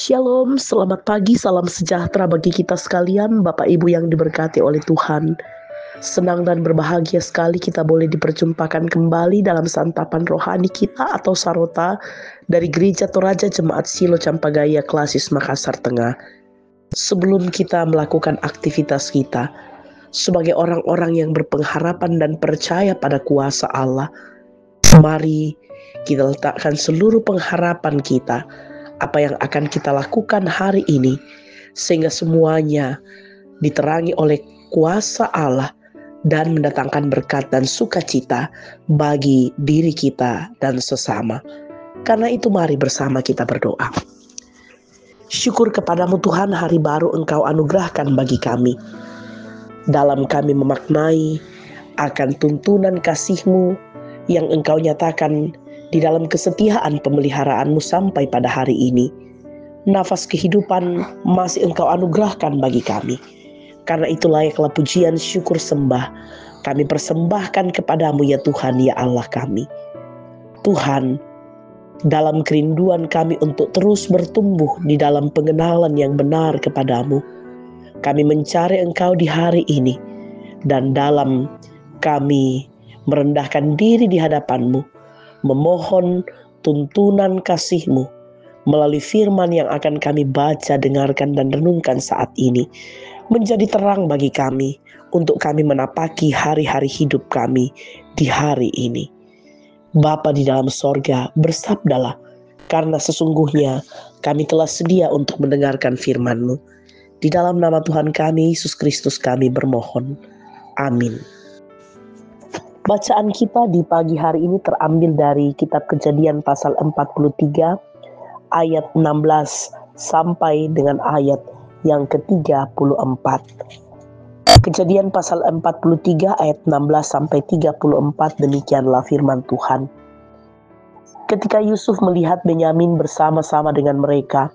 Shalom, selamat pagi, salam sejahtera bagi kita sekalian, Bapak Ibu yang diberkati oleh Tuhan. Senang dan berbahagia sekali kita boleh diperjumpakan kembali dalam santapan rohani kita atau sarota dari Gereja Toraja Jemaat Silo Campagaya Klasis Makassar Tengah. Sebelum kita melakukan aktivitas kita, sebagai orang-orang yang berpengharapan dan percaya pada kuasa Allah, mari kita letakkan seluruh pengharapan kita, apa yang akan kita lakukan hari ini, sehingga semuanya diterangi oleh kuasa Allah dan mendatangkan berkat dan sukacita bagi diri kita dan sesama. Karena itu mari bersama kita berdoa. Syukur kepadamu Tuhan, hari baru Engkau anugerahkan bagi kami. Dalam kami memaknai akan tuntunan kasih-Mu yang Engkau nyatakan di dalam kesetiaan pemeliharaanmu sampai pada hari ini. Nafas kehidupan masih Engkau anugerahkan bagi kami. Karena itu layaklah pujian, syukur, sembah kami persembahkan kepadamu ya Tuhan, ya Allah kami. Tuhan, dalam kerinduan kami untuk terus bertumbuh di dalam pengenalan yang benar kepadamu, kami mencari Engkau di hari ini. Dan dalam kami merendahkan diri di hadapan-Mu, memohon tuntunan kasih-Mu melalui firman yang akan kami baca, dengarkan, dan renungkan saat ini, menjadi terang bagi kami untuk kami menapaki hari-hari hidup kami di hari ini. Bapa di dalam sorga, bersabdalah, karena sesungguhnya kami telah sedia untuk mendengarkan firman-Mu. Di dalam nama Tuhan kami, Yesus Kristus kami bermohon. Amin. Bacaan kita di pagi hari ini terambil dari kitab Kejadian pasal 43 ayat 16 sampai dengan ayat yang ke-34. Kejadian pasal 43 ayat 16 sampai 34, demikianlah firman Tuhan. Ketika Yusuf melihat Benyamin bersama-sama dengan mereka,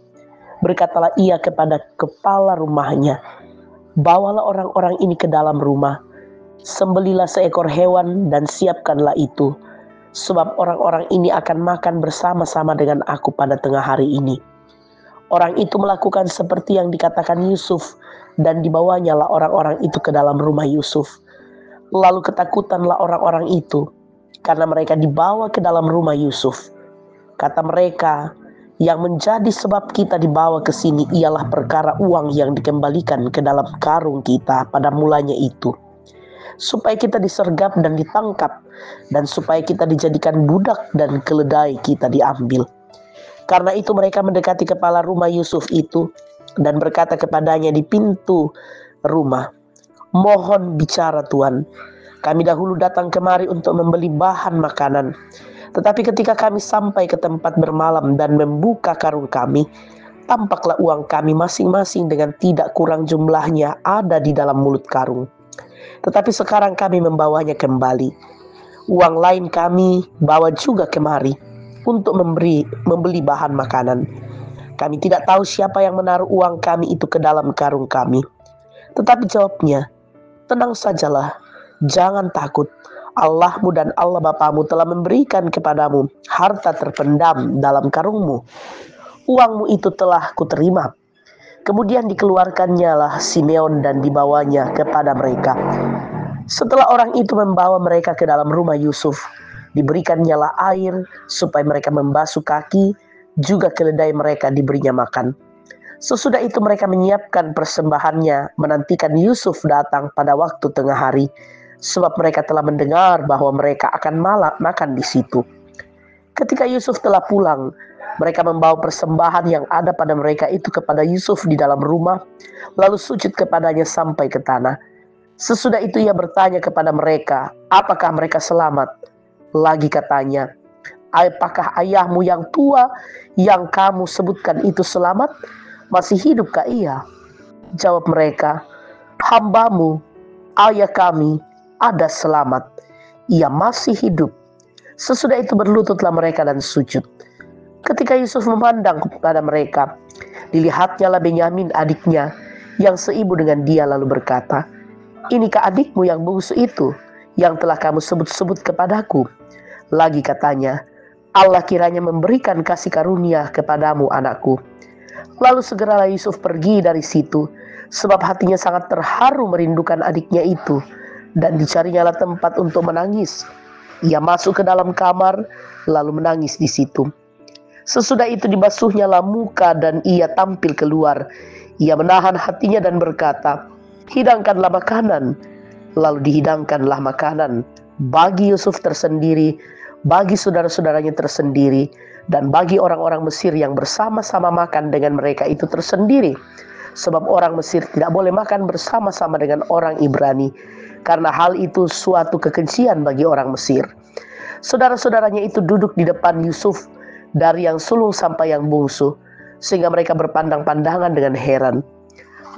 berkatalah ia kepada kepala rumahnya, "Bawalah orang-orang ini ke dalam rumah. Sembelilah seekor hewan dan siapkanlah itu, sebab orang-orang ini akan makan bersama-sama dengan aku pada tengah hari ini." Orang itu melakukan seperti yang dikatakan Yusuf, dan dibawanya lah orang-orang itu ke dalam rumah Yusuf. Lalu ketakutanlah orang-orang itu, karena mereka dibawa ke dalam rumah Yusuf. Kata mereka, "Yang menjadi sebab kita dibawa ke sini ialah perkara uang yang dikembalikan ke dalam karung kita pada mulanya itu, supaya kita disergap dan ditangkap, dan supaya kita dijadikan budak dan keledai kita diambil." Karena itu mereka mendekati kepala rumah Yusuf itu dan berkata kepadanya di pintu rumah, "Mohon bicara Tuan, kami dahulu datang kemari untuk membeli bahan makanan. Tetapi ketika kami sampai ke tempat bermalam dan membuka karung kami, tampaklah uang kami masing-masing dengan tidak kurang jumlahnya ada di dalam mulut karung. Tetapi sekarang kami membawanya kembali. Uang lain kami bawa juga kemari untuk membeli bahan makanan. Kami tidak tahu siapa yang menaruh uang kami itu ke dalam karung kami." Tetapi jawabnya, "Tenang sajalah, jangan takut. Allahmu dan Allah Bapamu telah memberikan kepadamu harta terpendam dalam karungmu. Uangmu itu telah kuterima." Kemudian dikeluarkannya lah Simeon dan dibawanya kepada mereka. Setelah orang itu membawa mereka ke dalam rumah Yusuf, diberikannya lah air supaya mereka membasuh kaki, juga keledai mereka diberinya makan. Sesudah itu mereka menyiapkan persembahannya, menantikan Yusuf datang pada waktu tengah hari, sebab mereka telah mendengar bahwa mereka akan makan di situ. Ketika Yusuf telah pulang, mereka membawa persembahan yang ada pada mereka itu kepada Yusuf di dalam rumah, lalu sujud kepadanya sampai ke tanah. Sesudah itu ia bertanya kepada mereka, apakah mereka selamat? Lagi katanya, "Apakah ayahmu yang tua yang kamu sebutkan itu selamat? Masih hidupkah ia?" Jawab mereka, "Hambamu, ayah kami, ada selamat. Ia masih hidup." Sesudah itu berlututlah mereka dan sujud. Ketika Yusuf memandang kepada mereka, dilihatnya lah Benyamin adiknya yang seibu dengan dia, lalu berkata, "Inikah adikmu yang bungsu itu yang telah kamu sebut-sebut kepadaku?" Lagi katanya, "Allah kiranya memberikan kasih karunia kepadamu, anakku. Lalu segeralah Yusuf pergi dari situ, sebab hatinya sangat terharu merindukan adiknya itu, dan dicarinya tempat untuk menangis. Ia masuk ke dalam kamar, lalu menangis di situ. Sesudah itu dibasuhnya muka dan ia tampil keluar. Ia menahan hatinya dan berkata, "Hidangkanlah makanan." Lalu dihidangkanlah makanan bagi Yusuf tersendiri, bagi saudara-saudaranya tersendiri, dan bagi orang-orang Mesir yang bersama-sama makan dengan mereka itu tersendiri. Sebab orang Mesir tidak boleh makan bersama-sama dengan orang Ibrani, karena hal itu suatu kekejian bagi orang Mesir. Saudara-saudaranya itu duduk di depan Yusuf, dari yang sulung sampai yang bungsu, sehingga mereka berpandang-pandangan dengan heran.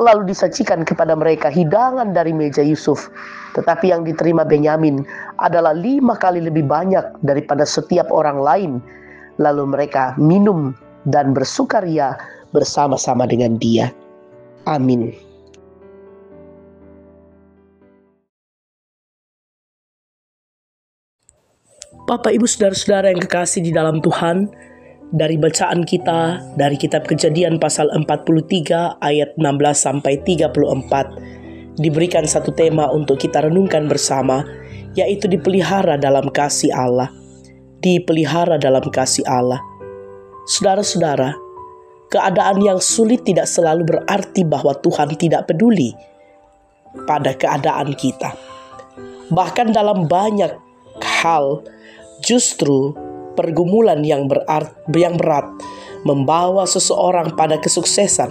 Lalu disajikan kepada mereka hidangan dari meja Yusuf, tetapi yang diterima Benyamin adalah 5 kali lebih banyak daripada setiap orang lain. Lalu mereka minum dan bersukaria bersama-sama dengan dia. Amin. Bapak, Ibu, saudara-saudara yang kekasih di dalam Tuhan, dari bacaan kita dari kitab Kejadian pasal 43 ayat 16 sampai 34 diberikan satu tema untuk kita renungkan bersama, yaitu dipelihara dalam kasih Allah. Dipelihara dalam kasih Allah. Saudara-saudara, keadaan yang sulit tidak selalu berarti bahwa Tuhan tidak peduli pada keadaan kita. Bahkan dalam banyak hal, justru pergumulan yang berat membawa seseorang pada kesuksesan.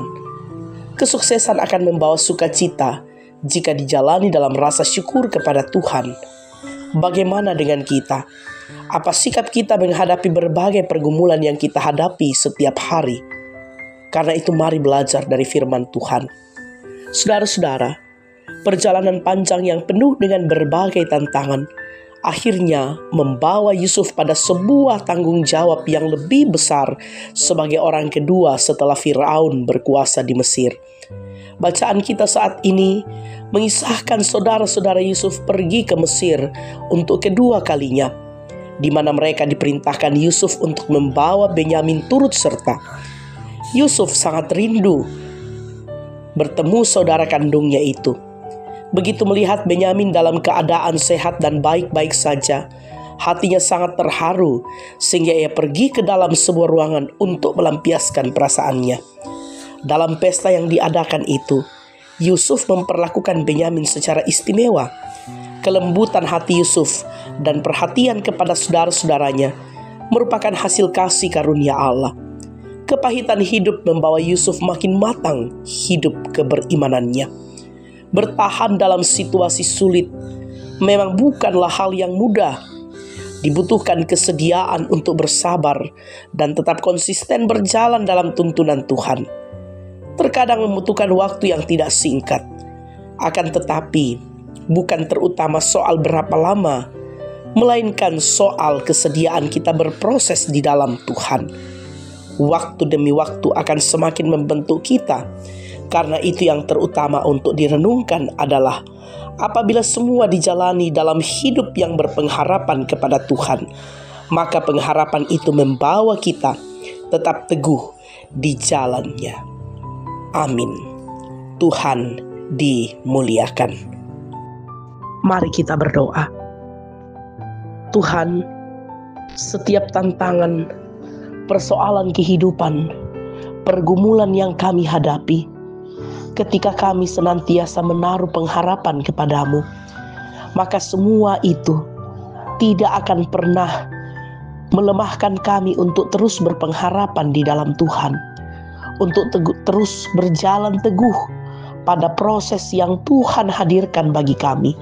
Kesuksesan akan membawa sukacita jika dijalani dalam rasa syukur kepada Tuhan. Bagaimana dengan kita? Apa sikap kita menghadapi berbagai pergumulan yang kita hadapi setiap hari? Karena itu mari belajar dari firman Tuhan. Saudara-saudara, perjalanan panjang yang penuh dengan berbagai tantangan akhirnya membawa Yusuf pada sebuah tanggung jawab yang lebih besar sebagai orang kedua setelah Firaun berkuasa di Mesir. Bacaan kita saat ini mengisahkan saudara-saudara Yusuf pergi ke Mesir untuk kedua kalinya, di mana mereka diperintahkan Yusuf untuk membawa Benyamin turut serta. Yusuf sangat rindu bertemu saudara kandungnya itu. Begitu melihat Benyamin dalam keadaan sehat dan baik-baik saja, hatinya sangat terharu sehingga ia pergi ke dalam sebuah ruangan untuk melampiaskan perasaannya. Dalam pesta yang diadakan itu, Yusuf memperlakukan Benyamin secara istimewa. Kelembutan hati Yusuf dan perhatian kepada saudara-saudaranya merupakan hasil kasih karunia Allah. Kepahitan hidup membawa Yusuf makin matang hidup keberimanannya. Bertahan dalam situasi sulit memang bukanlah hal yang mudah. Dibutuhkan kesediaan untuk bersabar dan tetap konsisten berjalan dalam tuntunan Tuhan. Terkadang membutuhkan waktu yang tidak singkat. Akan tetapi, bukan terutama soal berapa lama, melainkan soal kesediaan kita berproses di dalam Tuhan. Waktu demi waktu akan semakin membentuk kita. Karena itu yang terutama untuk direnungkan adalah apabila semua dijalani dalam hidup yang berpengharapan kepada Tuhan, maka pengharapan itu membawa kita tetap teguh di jalannya. Amin. Tuhan dimuliakan. Mari kita berdoa. Tuhan, setiap tantangan, persoalan kehidupan, pergumulan yang kami hadapi, ketika kami senantiasa menaruh pengharapan kepadamu, maka semua itu tidak akan pernah melemahkan kami untuk terus berpengharapan di dalam Tuhan, untuk terus berjalan teguh pada proses yang Tuhan hadirkan bagi kami,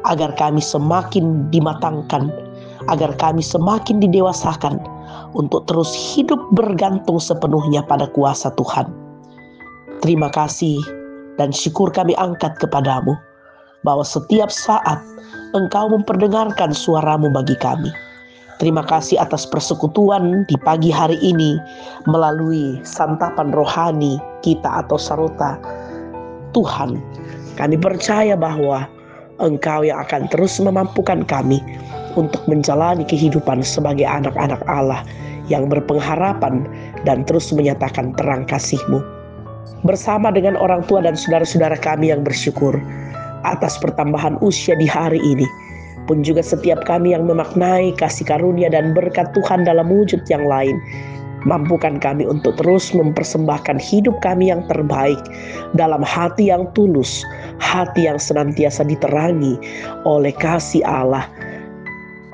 agar kami semakin dimatangkan, agar kami semakin didewasakan untuk terus hidup bergantung sepenuhnya pada kuasa Tuhan. Terima kasih dan syukur kami angkat kepadamu, bahwa setiap saat Engkau memperdengarkan suaramu bagi kami. Terima kasih atas persekutuan di pagi hari ini melalui santapan rohani kita atau sarota. Tuhan, kami percaya bahwa Engkau yang akan terus memampukan kami untuk menjalani kehidupan sebagai anak-anak Allah yang berpengharapan dan terus menyatakan terang kasih-Mu. Bersama dengan orang tua dan saudara-saudara kami yang bersyukur atas pertambahan usia di hari ini, pun juga setiap kami yang memaknai kasih karunia dan berkat Tuhan dalam wujud yang lain, mampukan kami untuk terus mempersembahkan hidup kami yang terbaik dalam hati yang tulus, hati yang senantiasa diterangi oleh kasih Allah.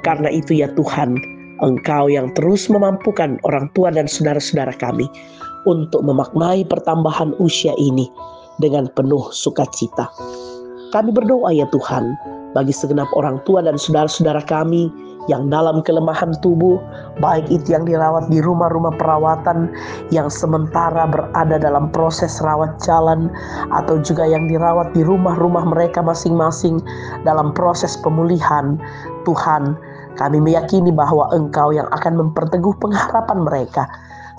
Karena itu ya Tuhan, Engkau yang terus memampukan orang tua dan saudara-saudara kami untuk memaknai pertambahan usia ini dengan penuh sukacita. Kami berdoa ya Tuhan, bagi segenap orang tua dan saudara-saudara kami yang dalam kelemahan tubuh, baik itu yang dirawat di rumah-rumah perawatan yang sementara berada dalam proses rawat jalan, atau juga yang dirawat di rumah-rumah mereka masing-masing dalam proses pemulihan. Tuhan, kami meyakini bahwa Engkau yang akan memperteguh pengharapan mereka,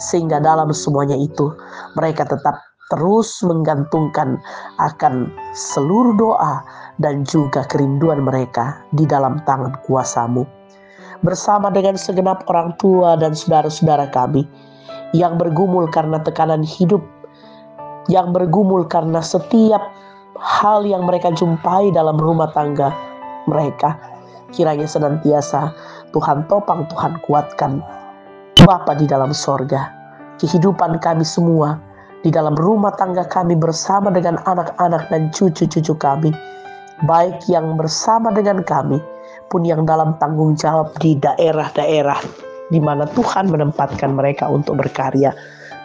sehingga dalam semuanya itu mereka tetap terus menggantungkan akan seluruh doa dan juga kerinduan mereka di dalam tangan kuasa-Mu. Bersama dengan segenap orang tua dan saudara-saudara kami yang bergumul karena tekanan hidup, yang bergumul karena setiap hal yang mereka jumpai dalam rumah tangga mereka, kiranya senantiasa Tuhan topang, Tuhan kuatkan. Bapa di dalam sorga, kehidupan kami semua di dalam rumah tangga kami bersama dengan anak-anak dan cucu-cucu kami, baik yang bersama dengan kami pun yang dalam tanggung jawab di daerah-daerah di mana Tuhan menempatkan mereka untuk berkarya,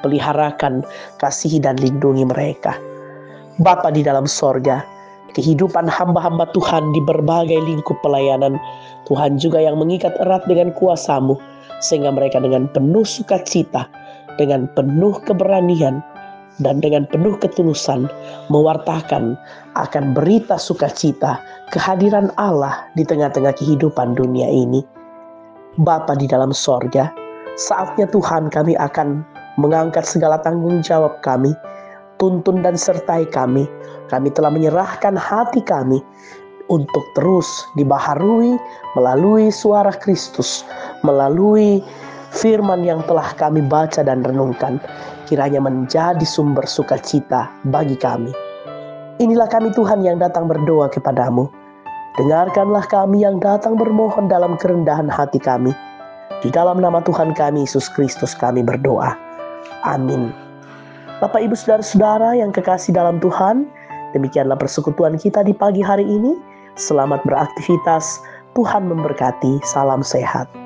peliharakan, kasihi dan lindungi mereka. Bapa di dalam sorga, kehidupan hamba-hamba Tuhan di berbagai lingkup pelayanan, Tuhan juga yang mengikat erat dengan kuasa-Mu, sehingga mereka dengan penuh sukacita, dengan penuh keberanian, dan dengan penuh ketulusan mewartakan akan berita sukacita kehadiran Allah di tengah-tengah kehidupan dunia ini. Bapa di dalam sorga, saatnya Tuhan kami akan mengangkat segala tanggung jawab kami. Tuntun dan sertai kami. Kami telah menyerahkan hati kami untuk terus dibaharui melalui suara Kristus, melalui firman yang telah kami baca dan renungkan, kiranya menjadi sumber sukacita bagi kami. Inilah kami Tuhan yang datang berdoa kepadamu. Dengarkanlah kami yang datang bermohon dalam kerendahan hati kami. Di dalam nama Tuhan kami Yesus Kristus kami berdoa. Amin. Bapak, Ibu, Saudara-saudara yang kekasih dalam Tuhan, demikianlah persekutuan kita di pagi hari ini. Selamat beraktivitas. Tuhan memberkati. Salam sehat.